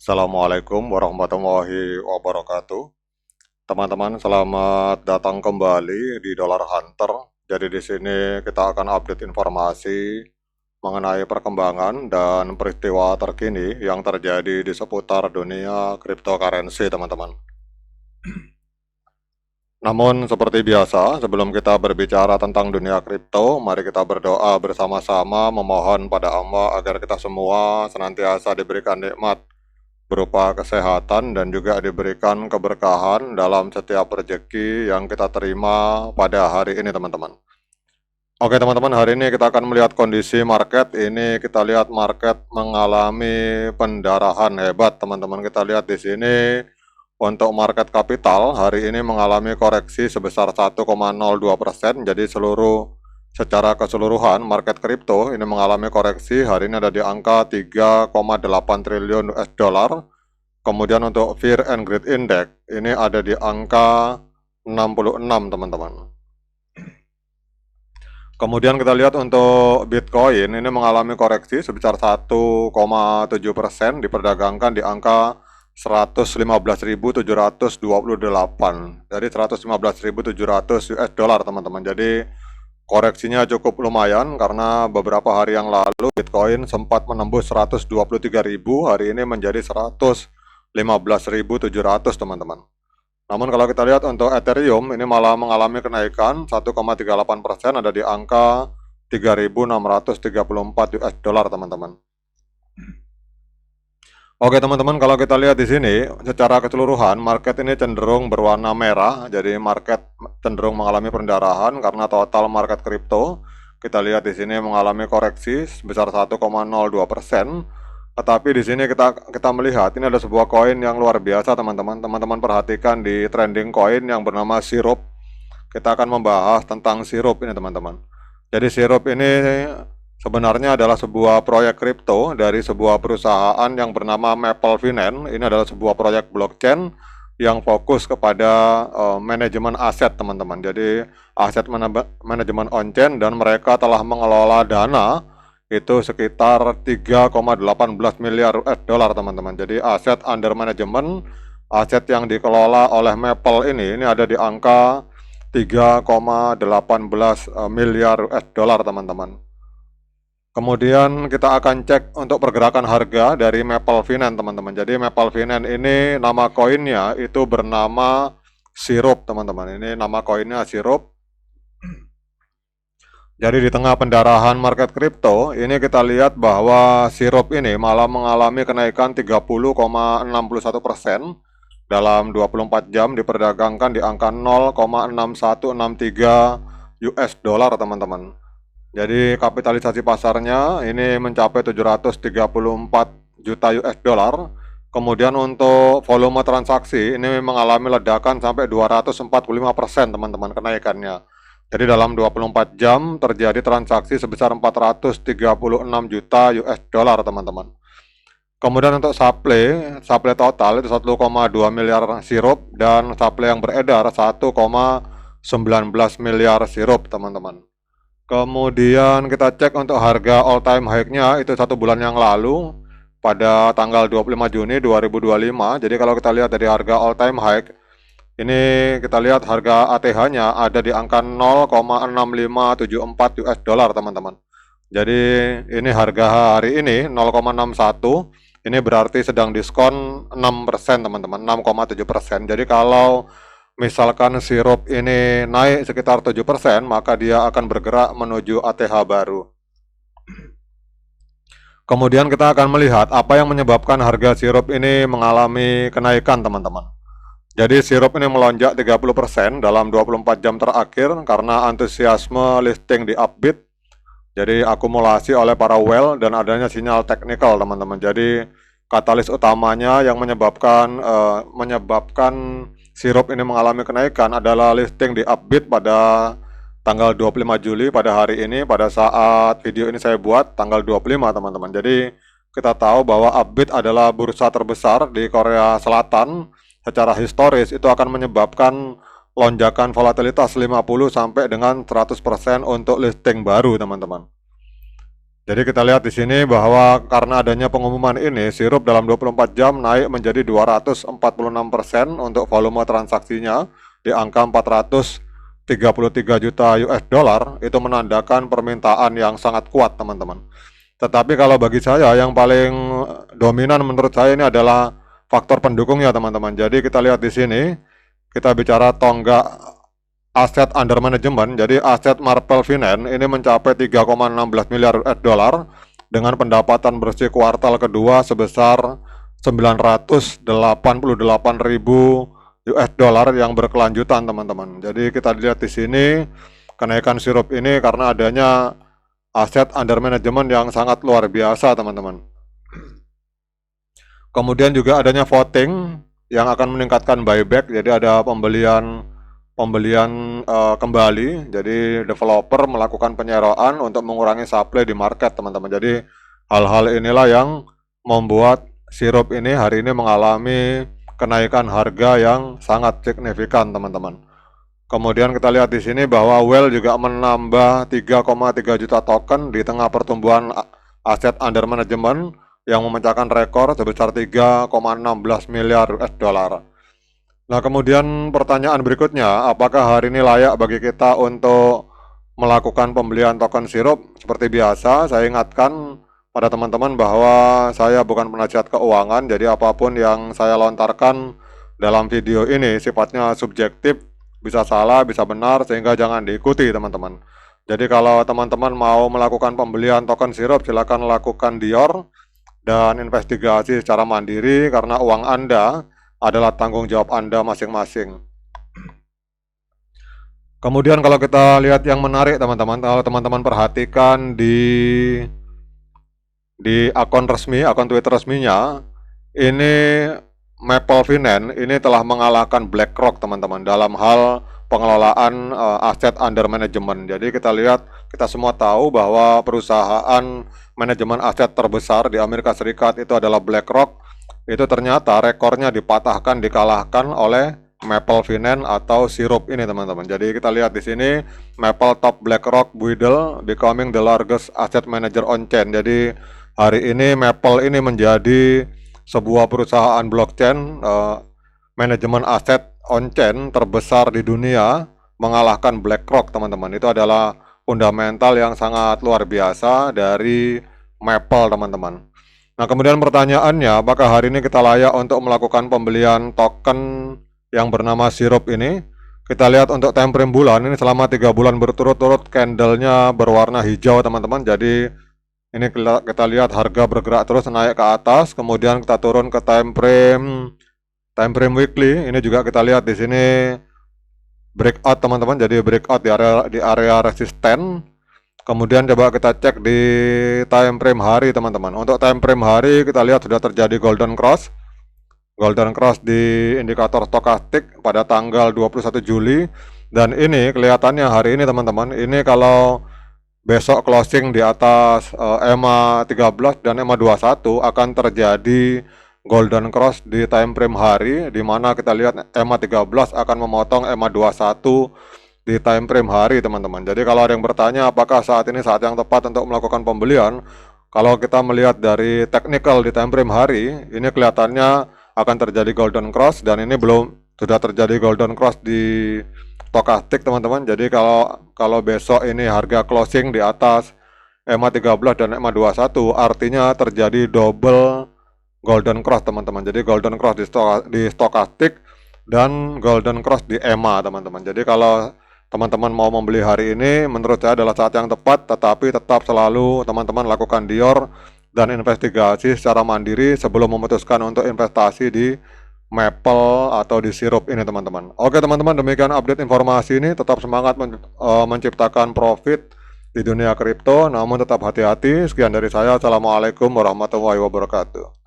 Assalamualaikum warahmatullahi wabarakatuh. Teman-teman, selamat datang kembali di Dollar Hunter. Jadi di sini kita akan update informasi mengenai perkembangan dan peristiwa terkini yang terjadi di seputar dunia cryptocurrency, teman-teman. Namun seperti biasa, sebelum kita berbicara tentang dunia kripto, mari kita berdoa bersama-sama memohon pada Allah agar kita semua senantiasa diberikan nikmat berupa kesehatan dan juga diberikan keberkahan dalam setiap rezeki yang kita terima pada hari ini, teman-teman. Oke teman-teman, hari ini kita akan melihat kondisi market. Ini kita lihat market mengalami pendarahan hebat, teman-teman. Kita lihat di sini untuk market kapital hari ini mengalami koreksi sebesar 1,02%. Jadi secara keseluruhan market kripto ini mengalami koreksi. Hari ini ada di angka 3,8 triliun US dollar. Kemudian untuk Fear and Greed Index ini ada di angka 66, teman-teman. Kemudian kita lihat untuk Bitcoin ini mengalami koreksi sebesar 1,7%, diperdagangkan di angka 115.728 dari 115.700 US dollar, teman-teman. Jadi koreksinya cukup lumayan karena beberapa hari yang lalu Bitcoin sempat menembus 123.000, hari ini menjadi 115.700, teman-teman. Namun kalau kita lihat untuk Ethereum ini malah mengalami kenaikan 1,38%, ada di angka 3.634 US dollar, teman-teman. Oke teman-teman, kalau kita lihat di sini secara keseluruhan market ini cenderung berwarna merah. Jadi market cenderung mengalami pendarahan karena total market kripto kita lihat di sini mengalami koreksi sebesar 1,02%. Tetapi di sini kita melihat ini ada sebuah koin yang luar biasa, teman-teman. Teman-teman perhatikan di trending koin yang bernama Sirup. Kita akan membahas tentang Sirup ini, teman-teman. Jadi Sirup ini sebenarnya adalah sebuah proyek kripto dari sebuah perusahaan yang bernama Maple Finance. Ini adalah sebuah proyek blockchain yang fokus kepada manajemen aset, teman-teman. Jadi aset manajemen on-chain, dan mereka telah mengelola dana itu sekitar 3,18 miliar US dollar, teman-teman. Jadi aset under management, aset yang dikelola oleh Maple ini ada di angka 3,18 miliar US dollar, teman-teman. Kemudian kita akan cek untuk pergerakan harga dari Maple Finance, teman-teman. Jadi Maple Finance ini nama koinnya itu bernama Sirup, teman-teman. Ini nama koinnya Sirup. Jadi di tengah pendarahan market kripto, ini kita lihat bahwa Sirup ini malah mengalami kenaikan 30,61% dalam 24 jam, diperdagangkan di angka 0,6163 US dollar, teman-teman. Jadi kapitalisasi pasarnya ini mencapai 734 juta US dollar. Kemudian untuk volume transaksi ini mengalami ledakan sampai 245%, teman-teman, kenaikannya. Jadi dalam 24 jam terjadi transaksi sebesar 436 juta US dollar, teman-teman. Kemudian untuk supply total itu 1,2 miliar sirup, dan supply yang beredar 1,19 miliar sirup, teman-teman. Kemudian kita cek untuk harga all time high-nya itu 1 bulan yang lalu pada tanggal 25 Juni 2025. Jadi kalau kita lihat dari harga all time high, ini kita lihat harga ATH-nya ada di angka 0,6574 US dollar, teman-teman. Jadi ini harga hari ini 0,61, ini berarti sedang diskon 6%, teman-teman, 6,7%. Jadi kalau misalkan sirup ini naik sekitar 7%, maka dia akan bergerak menuju ATH baru. Kemudian kita akan melihat apa yang menyebabkan harga sirup ini mengalami kenaikan, teman-teman. Jadi sirup ini melonjak 30% dalam 24 jam terakhir karena antusiasme listing di Upbit. Jadi akumulasi oleh para whale dan adanya sinyal teknikal, teman-teman. Jadi katalis utamanya yang menyebabkan sirup ini mengalami kenaikan adalah listing di Upbit pada tanggal 25 Juli pada hari ini, pada saat video ini saya buat tanggal 25, teman-teman. Jadi kita tahu bahwa Upbit adalah bursa terbesar di Korea Selatan. Secara historis itu akan menyebabkan lonjakan volatilitas 50 sampai dengan 100% untuk listing baru, teman-teman. Jadi kita lihat di sini bahwa karena adanya pengumuman ini, sirup dalam 24 jam naik menjadi 246% untuk volume transaksinya di angka 433 juta US dollar. Itu menandakan permintaan yang sangat kuat, teman-teman. Tetapi kalau bagi saya yang paling dominan menurut saya ini adalah faktor pendukungnya, teman-teman. Jadi kita lihat di sini, kita bicara tonggak aset under management. Jadi aset Marple Finance ini mencapai 3,16 miliar US dollar dengan pendapatan bersih kuartal kedua sebesar 988.000 US dollar yang berkelanjutan, teman-teman. Jadi kita lihat di sini kenaikan sirup ini karena adanya aset under management yang sangat luar biasa, teman-teman. Kemudian juga adanya voting yang akan meningkatkan buyback. Jadi ada pembelian kembali. Jadi developer melakukan penyeroan untuk mengurangi supply di market, teman-teman. Jadi hal-hal inilah yang membuat sirup ini hari ini mengalami kenaikan harga yang sangat signifikan, teman-teman. Kemudian kita lihat di sini bahwa Well juga menambah 3,3 juta token di tengah pertumbuhan aset under management yang memecahkan rekor sebesar 3,16 miliar US dollar. Nah, kemudian pertanyaan berikutnya, apakah hari ini layak bagi kita untuk melakukan pembelian token sirup? Seperti biasa, saya ingatkan pada teman-teman bahwa saya bukan penasihat keuangan, jadi apapun yang saya lontarkan dalam video ini sifatnya subjektif, bisa salah, bisa benar, sehingga jangan diikuti, teman-teman. Jadi kalau teman-teman mau melakukan pembelian token sirup, silakan lakukan Dior dan investigasi secara mandiri karena uang Anda adalah tanggung jawab Anda masing-masing. Kemudian kalau kita lihat yang menarik, teman-teman, kalau teman-teman perhatikan di akun resmi, akun Twitter resminya, ini Maple Finance ini telah mengalahkan BlackRock, teman-teman, dalam hal pengelolaan aset under management. Jadi kita lihat, kita semua tahu bahwa perusahaan manajemen aset terbesar di Amerika Serikat itu adalah BlackRock. Itu ternyata rekornya dikalahkan oleh Maple Finance atau sirup ini, teman-teman. Jadi kita lihat di sini Maple top BlackRock Buidel becoming the largest asset manager on chain. Jadi hari ini Maple ini menjadi sebuah perusahaan blockchain manajemen aset on chain terbesar di dunia, mengalahkan BlackRock, teman-teman. Itu adalah fundamental yang sangat luar biasa dari Maple, teman-teman. Nah, kemudian pertanyaannya, apakah hari ini kita layak untuk melakukan pembelian token yang bernama sirup ini? Kita lihat untuk time frame bulan, ini selama 3 bulan berturut-turut candlenya berwarna hijau, teman-teman. Jadi ini kita lihat harga bergerak terus naik ke atas, kemudian kita turun ke time frame weekly. Ini juga kita lihat di sini breakout, teman-teman. Jadi breakout di area resisten. Kemudian coba kita cek di time frame hari, teman-teman. Untuk time frame hari kita lihat sudah terjadi golden cross di indikator stokastik pada tanggal 21 Juli. Dan ini kelihatannya hari ini, teman-teman, ini kalau besok closing di atas EMA 13 dan EMA 21 akan terjadi golden cross di time frame hari, di mana kita lihat EMA 13 akan memotong EMA 21 di time frame hari, teman-teman. Jadi kalau ada yang bertanya apakah saat ini saat yang tepat untuk melakukan pembelian, kalau kita melihat dari technical di time frame hari, ini kelihatannya akan terjadi golden cross, dan ini sudah terjadi golden cross di stokastik, teman-teman. Jadi kalau besok ini harga closing di atas EMA 13 dan EMA 21, artinya terjadi double golden cross, teman-teman. Jadi golden cross di stokastik dan golden cross di EMA, teman-teman. Jadi kalau teman-teman mau membeli hari ini, menurut saya adalah saat yang tepat, tetapi tetap selalu teman-teman lakukan Dior dan investigasi secara mandiri sebelum memutuskan untuk investasi di Maple atau di sirup ini, teman-teman. Oke, teman-teman, demikian update informasi ini. Tetap semangat menciptakan profit di dunia kripto, namun tetap hati-hati. Sekian dari saya. Assalamualaikum warahmatullahi wabarakatuh.